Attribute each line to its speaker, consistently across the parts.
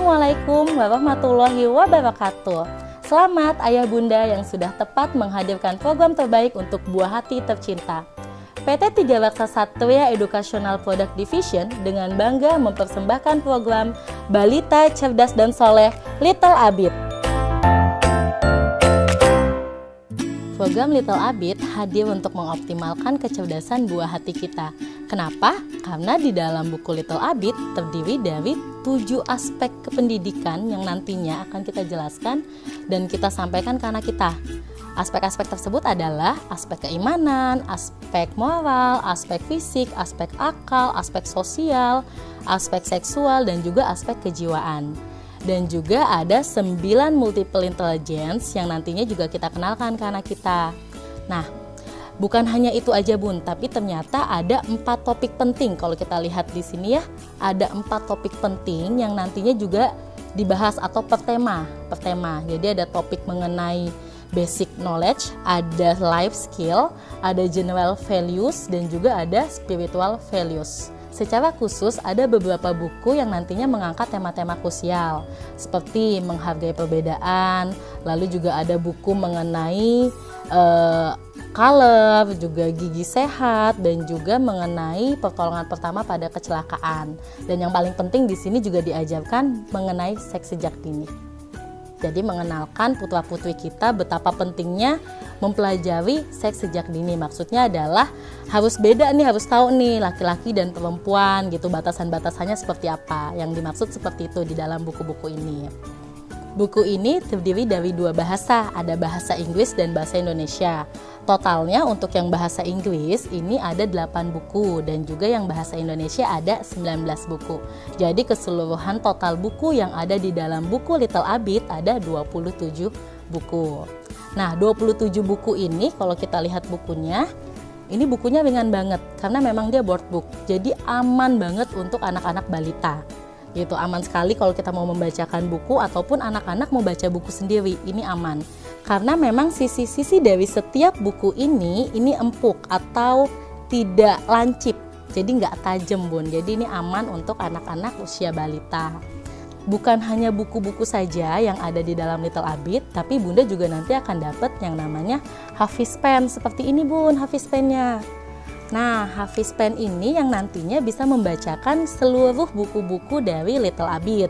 Speaker 1: Assalamualaikum warahmatullahi wabarakatuh. Selamat ayah bunda yang sudah tepat menghadirkan program terbaik untuk buah hati tercinta. PT Tiga Raksa Satria Educational Product Division dengan bangga mempersembahkan program Balita Cerdas dan Soleh Little Abid. Program Little Abid hadir untuk mengoptimalkan kecerdasan buah hati kita. Kenapa? Karena di dalam buku Little Abid terdiri dari 7 aspek kependidikan yang nantinya akan kita jelaskan dan kita sampaikan ke anak kita. Aspek-aspek tersebut adalah aspek keimanan, aspek moral, aspek fisik, aspek akal, aspek sosial, aspek seksual, dan juga aspek kejiwaan. Dan juga ada 9 multiple intelligence yang nantinya juga kita kenalkan ke anak kita. Nah, bukan hanya itu aja bun, tapi ternyata ada 4 topik penting. Kalau kita lihat di sini ya, ada 4 topik penting yang nantinya juga dibahas atau per tema. Jadi ada topik mengenai basic knowledge, ada life skill, ada general values, dan juga ada spiritual values. Secara khusus ada beberapa buku yang nantinya mengangkat tema-tema krusial seperti menghargai perbedaan, lalu juga ada buku mengenai color, juga gigi sehat, dan juga mengenai pertolongan pertama pada kecelakaan. Dan yang paling penting di sini juga diajarkan mengenai seks sejak dini. Jadi mengenalkan putra-putri kita betapa pentingnya mempelajari seks sejak dini. Maksudnya adalah harus beda nih, harus tahu nih laki-laki dan perempuan gitu, batasan-batasannya seperti apa. Yang dimaksud seperti itu di dalam buku-buku ini. Buku ini terdiri dari 2 bahasa, ada bahasa Inggris dan bahasa Indonesia. Totalnya untuk yang bahasa Inggris ini ada 8 buku dan juga yang bahasa Indonesia ada 19 buku. Jadi keseluruhan total buku yang ada di dalam buku Little Abid ada 27 buku. Nah, 27 buku ini kalau kita lihat bukunya, ini bukunya ringan banget karena memang dia board book. Jadi aman banget untuk anak-anak balita. Gitu, aman sekali kalau kita mau membacakan buku ataupun anak-anak mau baca buku sendiri, ini aman. Karena memang sisi-sisi dari setiap buku ini empuk atau tidak lancip, jadi nggak tajam bun. Jadi ini aman untuk anak-anak usia balita. Bukan hanya buku-buku saja yang ada di dalam Little Abid, tapi bunda juga nanti akan dapat yang namanya Hafiz Pen. Seperti ini bun, Hafiz Pennya. Nah, Hafiz Pen ini yang nantinya bisa membacakan seluruh buku-buku dari Little Abid.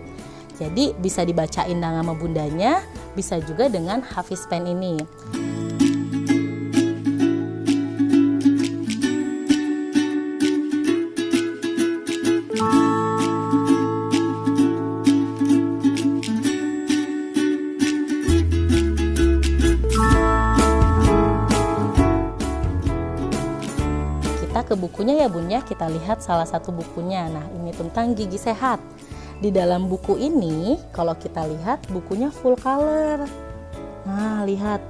Speaker 1: Jadi bisa dibacain dengan nama bundanya, bisa juga dengan Hafiz Pen ini. Ke bukunya ya bun ya, kita lihat salah satu bukunya. Nah, ini tentang gigi sehat. Di dalam buku ini kalau kita lihat bukunya full color. Nah, lihat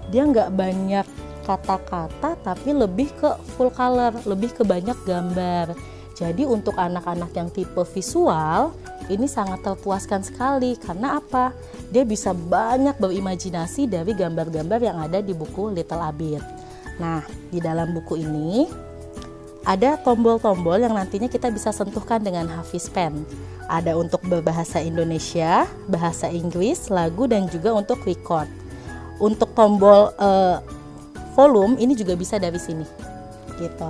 Speaker 1: dia nggak banyak kata-kata tapi lebih ke full color, lebih ke banyak gambar. Jadi untuk anak-anak yang tipe visual ini sangat terpuaskan sekali. Karena apa? Dia bisa banyak berimajinasi dari gambar-gambar yang ada di buku Little Abid. Nah, di dalam buku ini ada tombol-tombol yang nantinya kita bisa sentuhkan dengan Hafiz Pen. Ada untuk berbahasa Indonesia, bahasa Inggris, lagu, dan juga untuk record. Untuk tombol volume ini juga bisa dari sini. Gitu.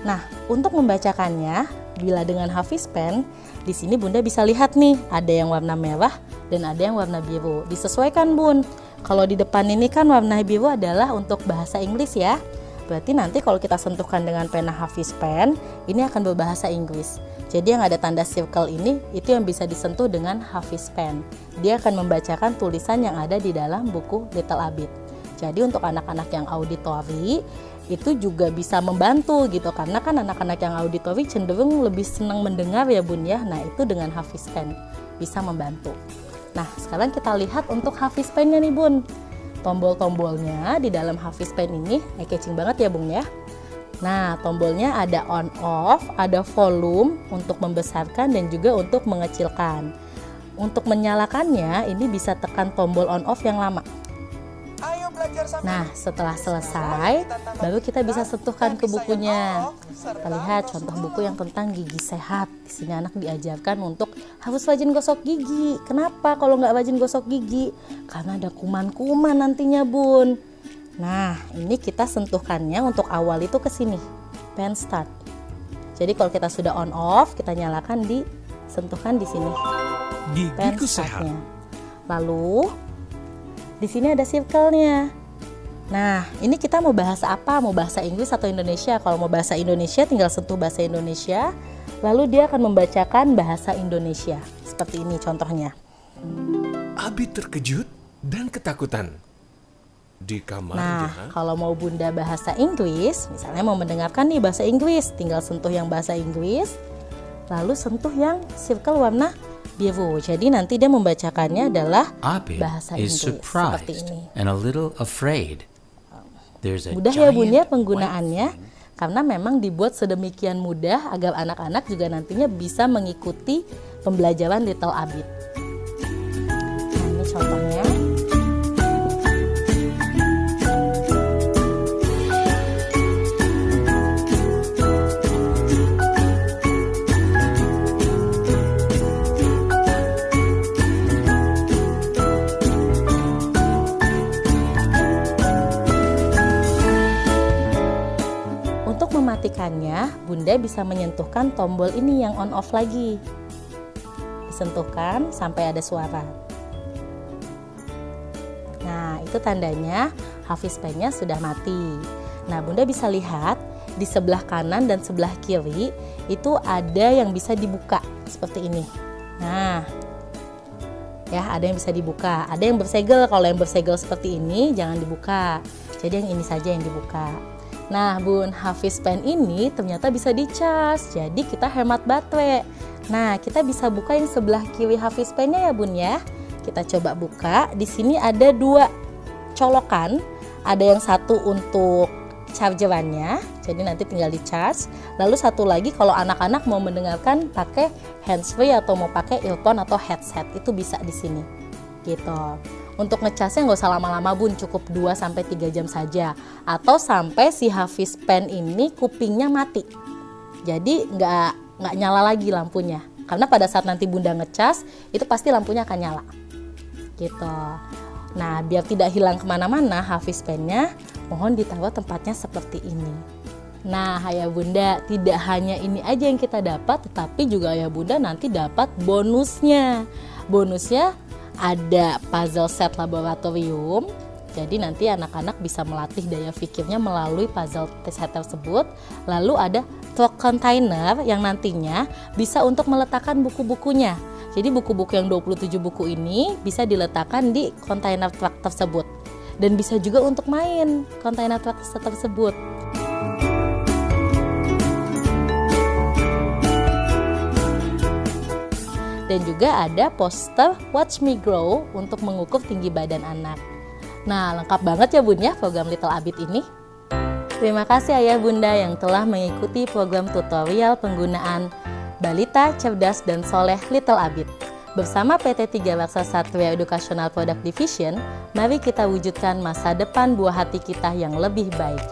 Speaker 1: Nah, untuk membacakannya, bila dengan Hafiz Pen, di sini bunda bisa lihat nih, ada yang warna merah dan ada yang warna biru. Disesuaikan bun. Kalau di depan ini kan warna biru adalah untuk bahasa Inggris ya. Berarti nanti kalau kita sentuhkan dengan pena Hafiz Pen, ini akan berbahasa Inggris. Jadi yang ada tanda circle ini, itu yang bisa disentuh dengan Hafiz Pen. Dia akan membacakan tulisan yang ada di dalam buku Little Abid. Jadi untuk anak-anak yang auditori, itu juga bisa membantu gitu. Karena kan anak-anak yang auditori cenderung lebih senang mendengar ya bun ya. Nah itu dengan Hafiz Pen bisa membantu. Nah sekarang kita lihat untuk Hafiz Pennya nih bun. Tombol-tombolnya di dalam Hafiz Pen ini catching banget ya bung ya. Nah tombolnya ada on off, ada volume untuk membesarkan dan juga untuk mengecilkan. Untuk menyalakannya ini bisa tekan tombol on off yang lama.
Speaker 2: Ayo belajar sama
Speaker 1: Nah, setelah selesai, baru kita bisa sentuhkan ke bukunya. Kita lihat contoh buku yang tentang gigi sehat. Di sini anak diajarkan untuk harus rajin gosok gigi. Kenapa kalau nggak rajin gosok gigi? Karena ada kuman-kuman nantinya, Bun. Nah, ini kita sentuhkannya untuk awal itu ke sini, pen start. Jadi kalau kita sudah on off, kita nyalakan disentuhkan di sini.
Speaker 2: Gigiku sehat.
Speaker 1: Lalu di sini ada circle-nya. Nah, ini kita mau bahasa apa? Mau bahasa Inggris atau Indonesia? Kalau mau bahasa Indonesia, tinggal sentuh bahasa Indonesia. Lalu dia akan membacakan bahasa Indonesia. Seperti ini contohnya.
Speaker 2: Abi terkejut dan ketakutan. Di kamarnya.
Speaker 1: Nah, kalau mau Bunda bahasa Inggris, misalnya mau mendengarkan nih bahasa Inggris, tinggal sentuh yang bahasa Inggris, lalu sentuh yang circle warna biru. Jadi nanti dia membacakannya adalah bahasa Inggris seperti ini.
Speaker 3: And a little afraid.
Speaker 1: Mudah ya Bun ya penggunaannya, karena memang dibuat sedemikian mudah agar anak-anak juga nantinya bisa mengikuti pembelajaran Little Abid. Nah, ini contohnya. Mematikannya, Bunda bisa menyentuhkan tombol ini yang on off lagi. Disentuhkan sampai ada suara. Nah, itu tandanya Hafiz Pen-nya sudah mati. Nah, Bunda bisa lihat di sebelah kanan dan sebelah kiri itu ada yang bisa dibuka seperti ini. Nah, ya ada yang bisa dibuka, ada yang bersegel. Kalau yang bersegel seperti ini jangan dibuka. Jadi yang ini saja yang dibuka. Nah Bun, Hafiz Pen ini ternyata bisa dicas, jadi kita hemat baterai. Nah, kita bisa buka yang sebelah kiri Hafiz Pen-nya ya Bun ya. Kita coba buka, di sini ada 2 colokan, ada yang satu untuk chargerannya, jadi nanti tinggal dicas. Lalu satu lagi kalau anak-anak mau mendengarkan pakai handsfree atau mau pakai earphone atau headset, itu bisa di sini. Gitu. Untuk ngecasnya nggak usah lama-lama Bun, cukup 2-3 jam saja. Atau sampai si Hafiz Pen ini kupingnya mati. Jadi nggak nyala lagi lampunya. Karena pada saat nanti Bunda ngecas, itu pasti lampunya akan nyala. Gitu. Nah, biar tidak hilang kemana-mana Hafiz Pen-nya, mohon ditaruh tempatnya seperti ini. Nah, Ayah Bunda, tidak hanya ini aja yang kita dapat, tetapi juga Ayah Bunda nanti dapat bonusnya. Bonusnya ada puzzle set laboratorium, jadi nanti anak-anak bisa melatih daya pikirnya melalui puzzle set tersebut. Lalu ada truk container yang nantinya bisa untuk meletakkan buku-bukunya. Jadi buku-buku yang 27 buku ini bisa diletakkan di kontainer truk tersebut. Dan bisa juga untuk main kontainer truk tersebut. Dan juga ada poster Watch Me Grow untuk mengukur tinggi badan anak. Nah, lengkap banget ya Bun ya program Little Abid ini. Terima kasih Ayah Bunda yang telah mengikuti program tutorial penggunaan Balita Cerdas dan Soleh Little Abid. Bersama PT 3 Laksa Satria Educational Product Division, mari kita wujudkan masa depan buah hati kita yang lebih baik.